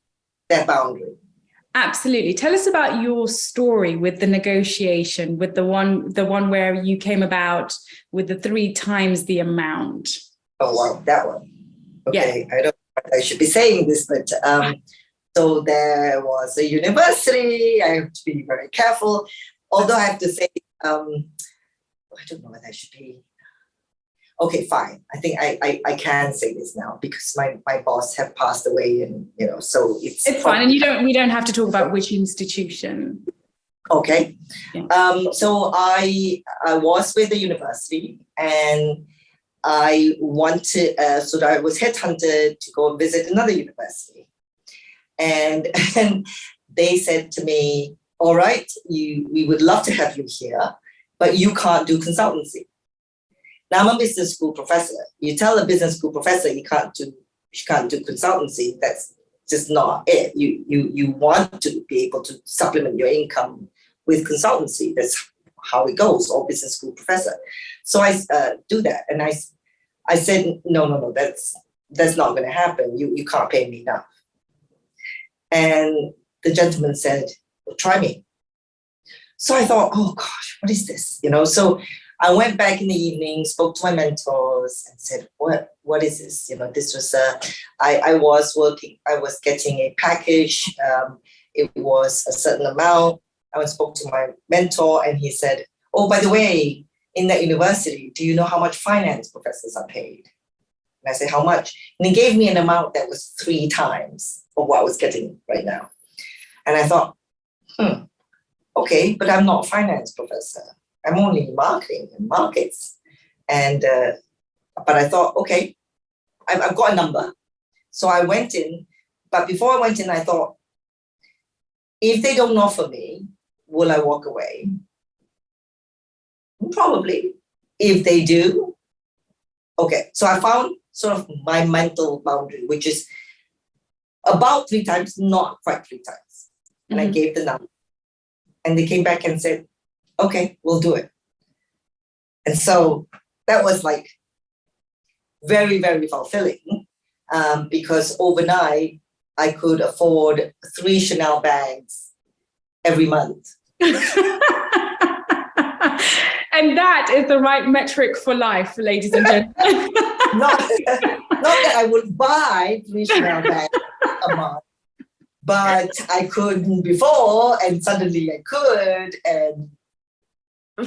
that boundary. Absolutely. Tell us about your story with the negotiation, with the one where you came about with the 3 times the amount. Oh, wow, that one. Okay, yeah. I don't know if I should be saying this, but so there was a university. I have to be very careful. Although I have to say, I don't know whether I should be. Okay, fine. I think I can say this now because my boss have passed away, and so it's fine. And we don't have to talk about which institution. Okay. Yeah. So I was with the university, and I wanted. So I was headhunted to go and visit another university, and they said to me, "All right, we would love to have you here, but you can't do consultancy." Now I'm a business school professor. You tell a business school professor you can't do consultancy. That's just not it. You want to be able to supplement your income with consultancy. That's how it goes. All business school professor. So I do that, and I said no. That's not going to happen. You can't pay me enough. And the gentleman said, well, "Try me." So I thought, oh gosh, what is this? So I went back in the evening, spoke to my mentors and said, what is this? This was, I was getting a package. It was a certain amount. I went spoke to my mentor and he said, oh, by the way, in that university, do you know how much finance professors are paid? And I said, how much? And he gave me an amount that was 3 times of what I was getting right now. And I thought, okay, but I'm not a finance professor. I'm only in marketing and markets. And, but I thought, okay, I've got a number. So I went in, but before I went in, I thought, if they don't offer me, will I walk away? Probably. If they do, okay. So I found sort of my mental boundary, which is about 3 times, not quite 3 times. And I gave the number. And they came back and said, okay, we'll do it. And so that was like very, very fulfilling because overnight I could afford 3 Chanel bags every month. And that is the right metric for life, ladies and gentlemen. not that I would buy 3 Chanel bags a month, but I couldn't before, and suddenly I could. And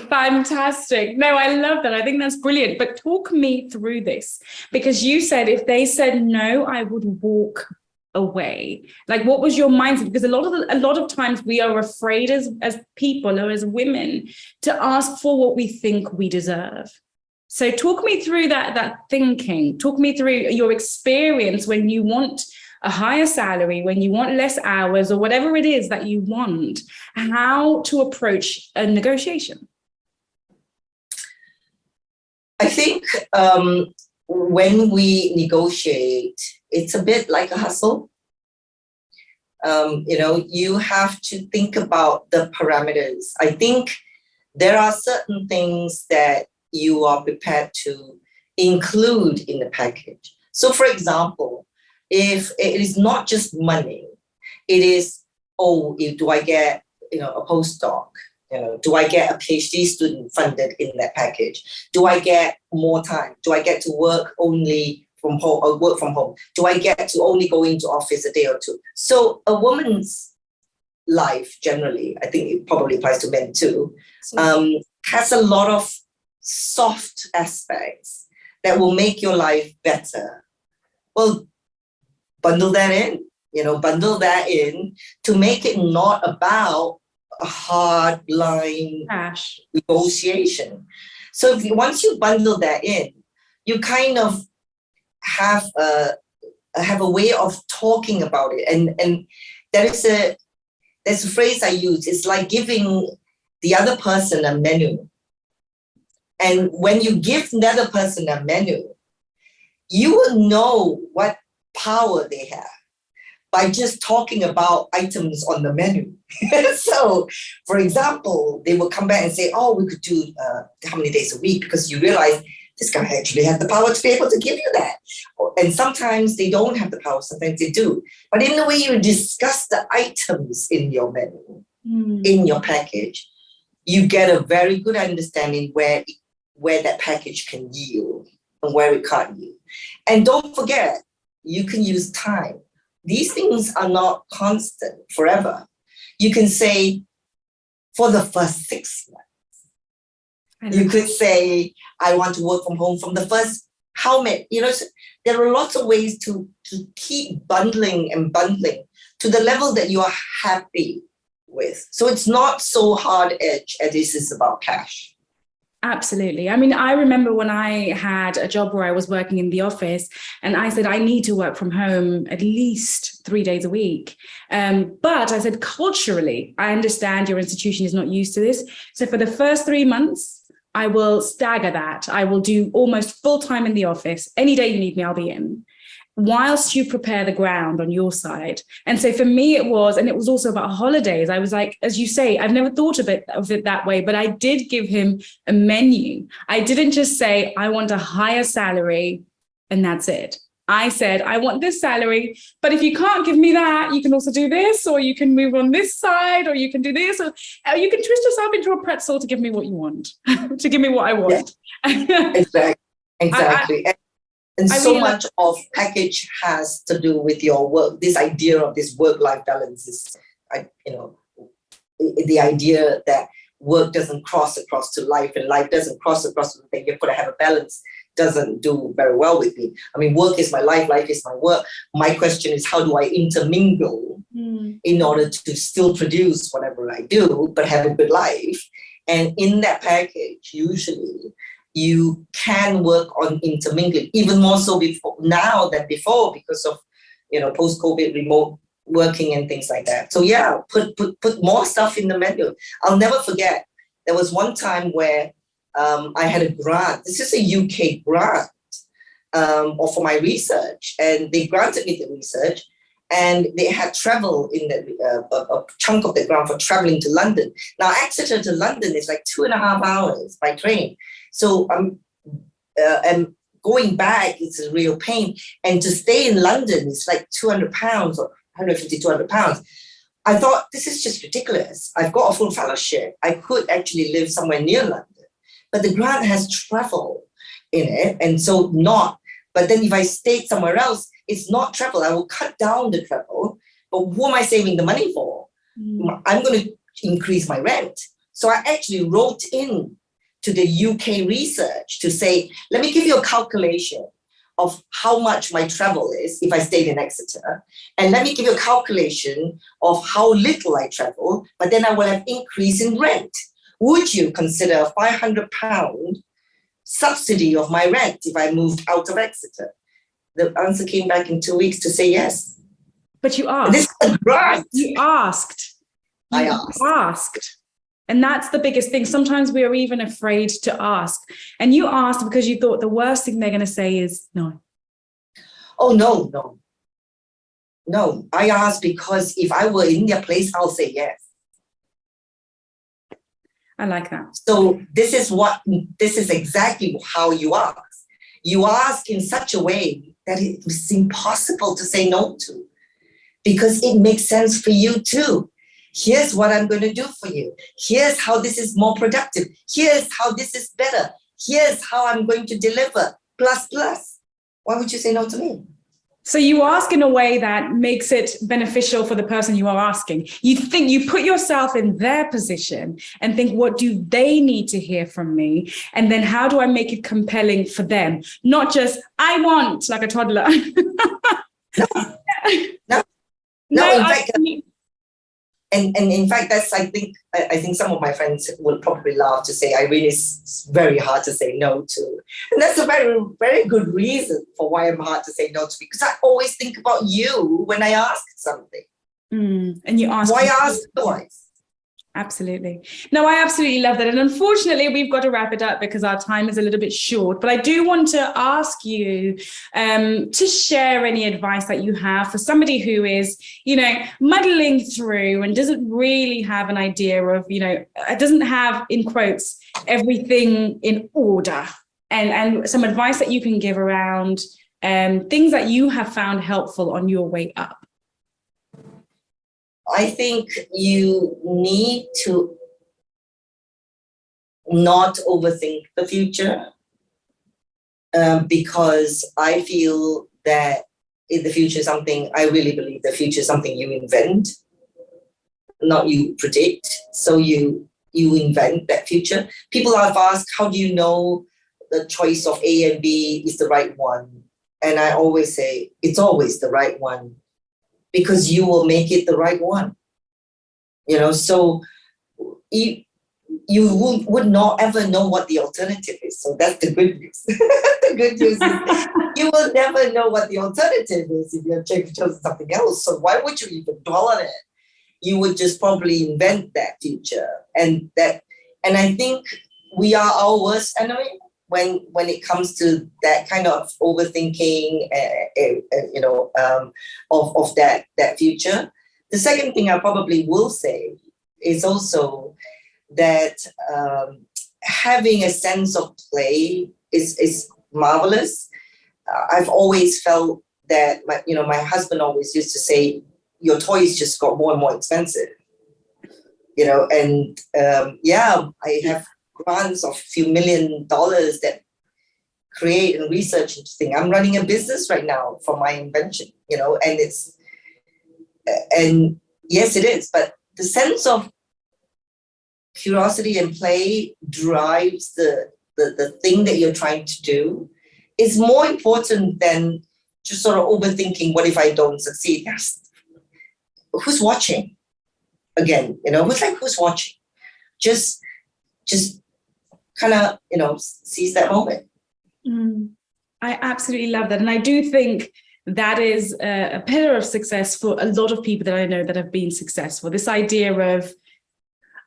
fantastic. No, I love that. I think that's brilliant. But talk me through this, because you said if they said no, I would walk away. Like, what was your mindset? Because a lot of times we are afraid as people or as women to ask for what we think we deserve. So talk me through that thinking. Talk me through your experience when you want a higher salary, when you want less hours, or whatever it is that you want, how to approach a negotiation. I think when we negotiate, it's a bit like a hustle. You have to think about the parameters. I think there are certain things that you are prepared to include in the package. So, for example, if it is not just money, it is, do I get, a postdoc? Do I get a PhD student funded in that package? Do I get more time? Do I get to work only from home or work from home? Do I get to only go into office a day or 2? So a woman's life generally, I think it probably applies to men too, has a lot of soft aspects that will make your life better. Well, bundle that in, to make it not about a hard line negotiation. So once you bundle that in, you kind of have a way of talking about it. And there's a phrase I use. It's like giving the other person a menu. And when you give the other person a menu, you will know what power they have by just talking about items on the menu. So, for example, they will come back and say, we could do how many days a week, because you realize this guy actually has the power to be able to give you that. And sometimes they don't have the power, sometimes they do. But in the way you discuss the items in your menu, in your package, you get a very good understanding where that package can yield and where it can't yield. And don't forget, you can use time. These things are not constant forever. You can say, for the first 6 months. You could say, I want to work from home from the first, how many? There are lots of ways to keep bundling and bundling to the level that you are happy with. So it's not so hard-edged as this is about cash. Absolutely. I mean, I remember when I had a job where I was working in the office and I said, I need to work from home at least 3 days a week. But I said, culturally, I understand your institution is not used to this. So for the first 3 months, I will stagger that. I will do almost full time in the office. Any day you need me, I'll be in, whilst you prepare the ground on your side. And so for me, it was also about holidays. I was like, as you say, I've never thought of it that way, but I did give him a menu. I didn't just say, I want a higher salary and that's it. I said, I want this salary, but if you can't give me that, you can also do this, or you can move on this side, or you can do this, or you can twist yourself into a pretzel to give me what you want, to give me what I want. Yeah, exactly. And I so really much of package has to do with your work. This idea of this work-life balance is, the idea that work doesn't cross across to life and life doesn't cross across to the thing. You've got to have a balance. Doesn't do very well with me. I mean, work is my life is my work. My question is, how do I intermingle in order to still produce whatever I do, but have a good life? And in that package, usually you can work on intermingling, even more so before now than before, because of post-COVID remote working and things like that. So yeah, put more stuff in the menu. I'll never forget, there was one time where I had a grant. This is a UK grant or for my research, and they granted me the research, and they had travel in a chunk of the grant for traveling to London. Now, Exeter to London is like 2.5 hours by train. So and going back, it's a real pain. And to stay in London is like £200 or 150, 200 pounds. I thought, this is just ridiculous. I've got a full fellowship. I could actually live somewhere near London. But the grant has travel in it, and so not. But then if I stayed somewhere else, it's not travel. I will cut down the travel. But who am I saving the money for? I'm going to increase my rent. So I actually wrote in to the UK research to say, let me give you a calculation of how much my travel is if I stayed in Exeter. And let me give you a calculation of how little I travel, but then I will have increase in rent. Would you consider a £500 subsidy of my rent if I moved out of Exeter? The answer came back in 2 weeks to say yes. But you asked. This is a grant. You asked. I asked. And that's the biggest thing. Sometimes we are even afraid to ask. And you asked because you thought the worst thing they're going to say is no. Oh, no. No, I asked because if I were in their place, I'll say yes. I like that. So this is exactly how you ask. You ask in such a way that it's impossible to say no to, because it makes sense for you too. Here's what I'm going to do for you. Here's how this is more productive. Here's how this is better. Here's how I'm going to deliver. Plus. Why would you say no to me? So you ask in a way that makes it beneficial for the person you are asking. You put yourself in their position and think, what do they need to hear from me? And then how do I make it compelling for them? Not just, I want, like a toddler. No, in fact, and in fact, that's, I think some of my friends will probably laugh to say Irene is very hard to say no to. And that's a very, very good reason for why I'm hard to say no to, because I always think about you when I ask something. And you ask. Why ask otherwise? Absolutely. No, I absolutely love that. And unfortunately, we've got to wrap it up because our time is a little bit short. But I do want to ask you to share any advice that you have for somebody who is, muddling through and doesn't really have an idea of, doesn't have, in quotes, everything in order. And some advice that you can give around things that you have found helpful on your way up. I think you need to not overthink the future, because I feel that in the future I really believe the future is something you invent, not you predict. So you invent that future. People have asked, how do you know the choice of A and B is the right one? And I always say, it's always the right one, because you will make it the right one. So you would not ever know what the alternative is. So that's the good news. The good news is you will never know what the alternative is if you're chosen something else. So why would you even dwell on it? You would just probably invent that future. And I think we are our worst enemy when it comes to that kind of overthinking, of that future. The second thing I probably will say is also that having a sense of play is marvelous. I've always felt that my husband always used to say, your toys just got more and more expensive, and I have grants of a few $1 million that create and research into things. I'm running a business right now for my invention, and yes, it is, but the sense of curiosity and play drives the thing that you're trying to do is more important than just sort of overthinking, what if I don't succeed? Who's watching? Again, who's watching? Just kind of, seize that moment. I absolutely love that. And I do think that is a pillar of success for a lot of people that I know that have been successful. This idea of,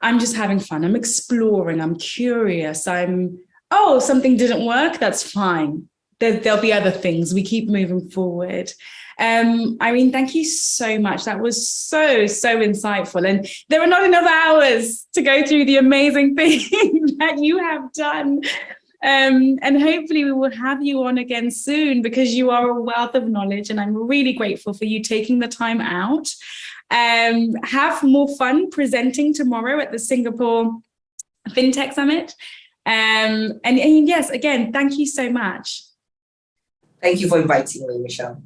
I'm just having fun, I'm exploring, I'm curious, something didn't work, that's fine. There'll be other things. We keep moving forward. Irene, thank you so much. That was so insightful. And there are not enough hours to go through the amazing thing that you have done. And hopefully we will have you on again soon, because you are a wealth of knowledge, and I'm really grateful for you taking the time out. Have more fun presenting tomorrow at the Singapore FinTech Summit. And yes, again, thank you so much. Thank you for inviting me, Michelle.